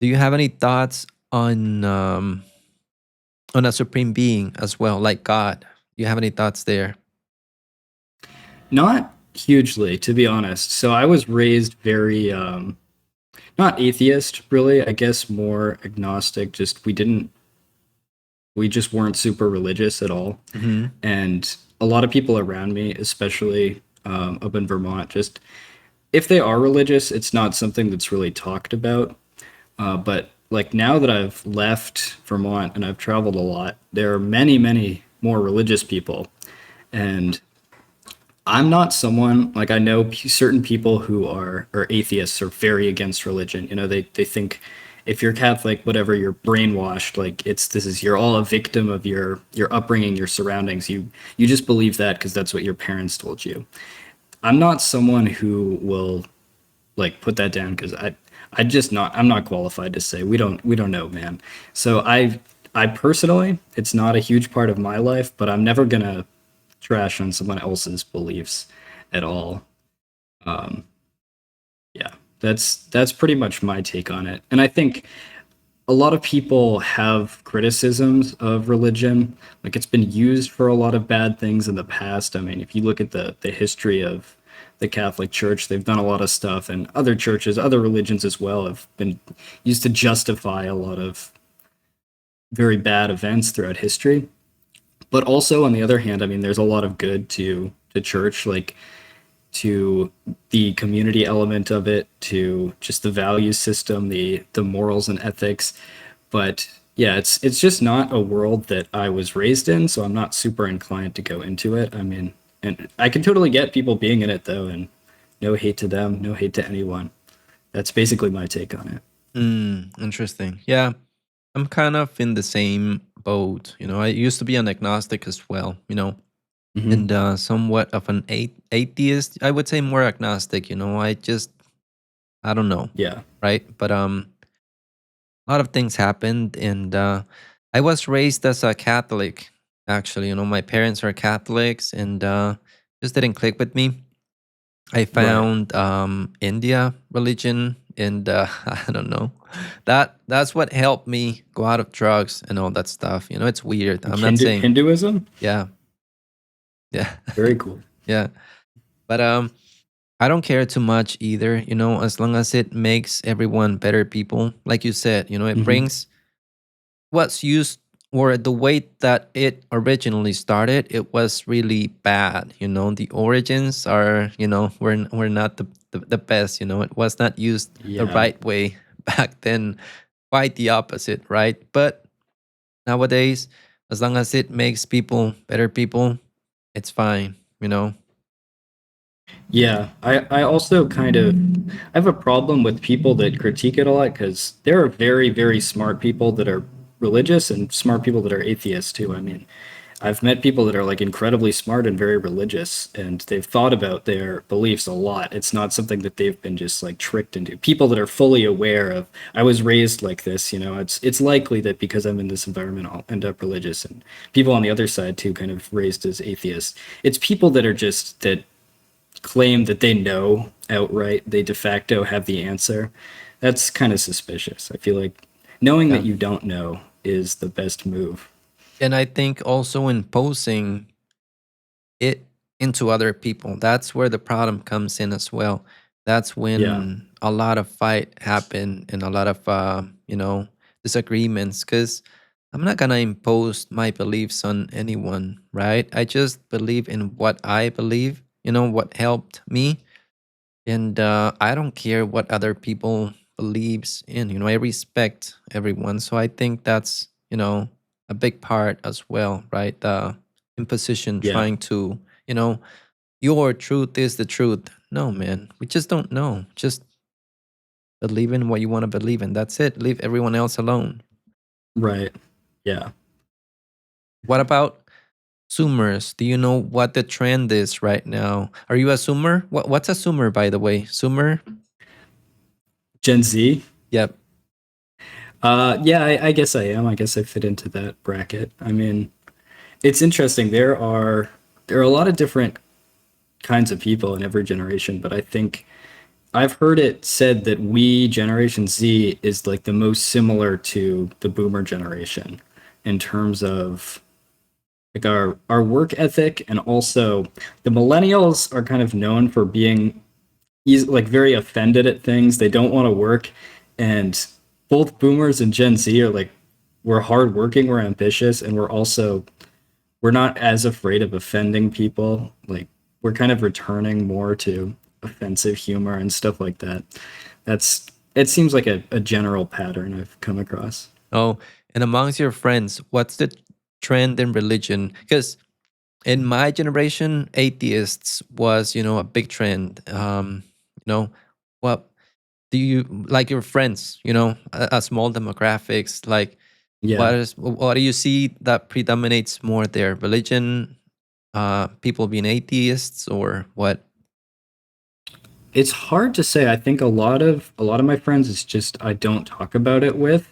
Do you have any thoughts on a supreme being as well, like God? Do you have any thoughts there? Not hugely, to be honest. So I was raised very not atheist really, I guess more agnostic. Just we just weren't super religious at all. Hmm. And a lot of people around me, especially up in Vermont, just if they are religious, it's not something that's really talked about. But like now that I've left Vermont and I've traveled a lot, there are many, many more religious people. And I'm not someone like I know certain people who are atheists are very against religion. You know, they think if you're Catholic, whatever, you're brainwashed. Like it's this is you're all a victim of your upbringing, your surroundings. You just believe that because that's what your parents told you. I'm not someone who will like put that down because I just not I'm not qualified to say we don't know, man. So I personally, it's not a huge part of my life, but I'm never gonna trash on someone else's beliefs at all. Um, yeah, that's pretty much my take on it. And I think a lot of people have criticisms of religion. Like it's been used for a lot of bad things in the past. I mean, if you look at the history of the Catholic Church, they've done a lot of stuff, and other churches, other religions as well, have been used to justify a lot of very bad events throughout history. But also, on the other hand, I mean, there's a lot of good to church, like to the community element of it, to just the value system, the morals and ethics. But yeah, it's just not a world that I was raised in, so I'm not super inclined to go into it. I mean, and I can totally get people being in it though, and no hate to them, no hate to anyone. That's basically my take on it. Interesting. Yeah, I'm kind of in the same boat. I used to be an agnostic as well. And Hmm. somewhat of an atheist. I would say more agnostic. I don't know, Yeah. right? But a lot of things happened, and I was raised as a Catholic. Actually, my parents are Catholics, and just didn't click with me. I Right. found India religion, and I don't know. That's what helped me go out of drugs and all that stuff. It's weird. Like I'm not saying, Hinduism. yeah, yeah, Very cool. yeah. But I don't care too much either. As long as it makes everyone better people. Like you said, it Hmm. brings what's used, or the way that it originally started, it was really bad. The origins are, were not the best. It was not used the Yeah. right way back then. Quite the opposite, right? But nowadays, as long as it makes people better people, it's fine. Yeah, I also kind of I have a problem with people that critique it a lot because there are very, very smart people that are religious and smart people that are atheists too. I mean, I've met people that are like incredibly smart and very religious, and they've thought about their beliefs a lot. It's not something that they've been just like tricked into. People that are fully aware of, I was raised like this, it's likely that because I'm in this environment, I'll end up religious. And people on the other side too, kind of raised as atheists. It's people that are just that claim that they know outright, they de facto have the answer. That's kind of suspicious. I feel like knowing that Yeah. you don't know is the best move. And I think also imposing it into other people. That's where the problem comes in as well. That's Yeah. when a lot of fight happen and a lot of disagreements, because I'm not gonna impose my beliefs on anyone, right? I just believe in what I believe, what helped me, and I don't care what other people believes in. I respect everyone, so I think that's a big part as well, right? The imposition, Yeah. trying to you know your truth is the truth. No, man, we just don't know. Just believe in what you want to believe in. That's it. Leave everyone else alone. Right. Yeah. What about Zoomers? Do you know what the trend is right now? Are you a Zoomer? What's a Zoomer, by the way? Zoomer? Gen Z. Yep. Yeah, I guess I am. I guess I fit into that bracket. I mean, it's interesting. There are a lot of different kinds of people in every generation, but I think I've heard it said that we Generation Z is like the most similar to the Boomer generation in terms of like our work ethic, and also the millennials are kind of known for being like very offended at things. They don't want to work, and both Boomers and Gen Z are like we're hardworking, we're ambitious, and we're not as afraid of offending people. Like we're kind of returning more to offensive humor and stuff like that. That's it seems like a general pattern I've come across. Oh, and amongst your friends, what's the trend in religion? Because in my generation, atheists was, a big trend. What do you like your friends, a small demographics, like Yeah. what do you see that predominates more there? Religion, people being atheists, or what? It's hard to say. I think a lot of my friends it's just I don't talk about it with,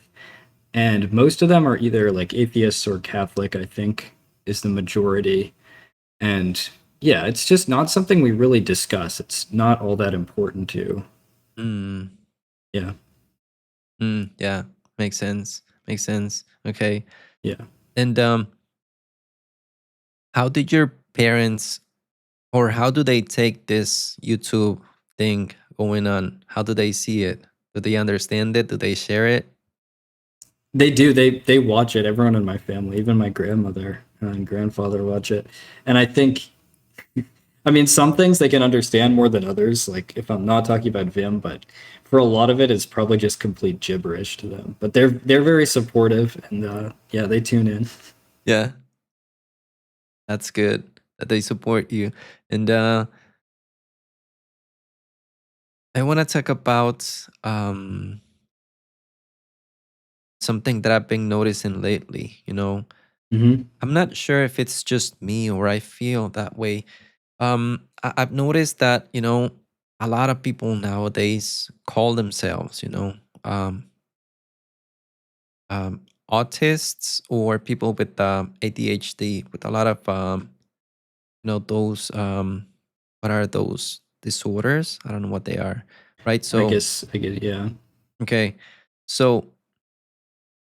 and most of them are either like atheists or Catholic, I think is the majority. And yeah, it's just not something we really discuss. It's not all that important to. Mm, Yeah. yeah, makes sense. Makes sense. Okay. Yeah. And how did your parents, or how do they take this YouTube thing going on? How do they see it? Do they understand it? Do they share it? They do. They watch it. Everyone in my family, even my grandmother and grandfather watch it. And I think I mean some things they can understand more than others, like if I'm not talking about Vim, but for a lot of it it's probably just complete gibberish to them. But they're very supportive, and yeah, they tune in. Yeah, that's good that they support you. And I want to talk about something that I've been noticing lately. Hmm. I'm not sure if it's just me or I feel that way. I've noticed that a lot of people nowadays call themselves um, autists or people with ADHD, with a lot of those what are those disorders? I don't know what they are, right? I So guess I get yeah. okay, so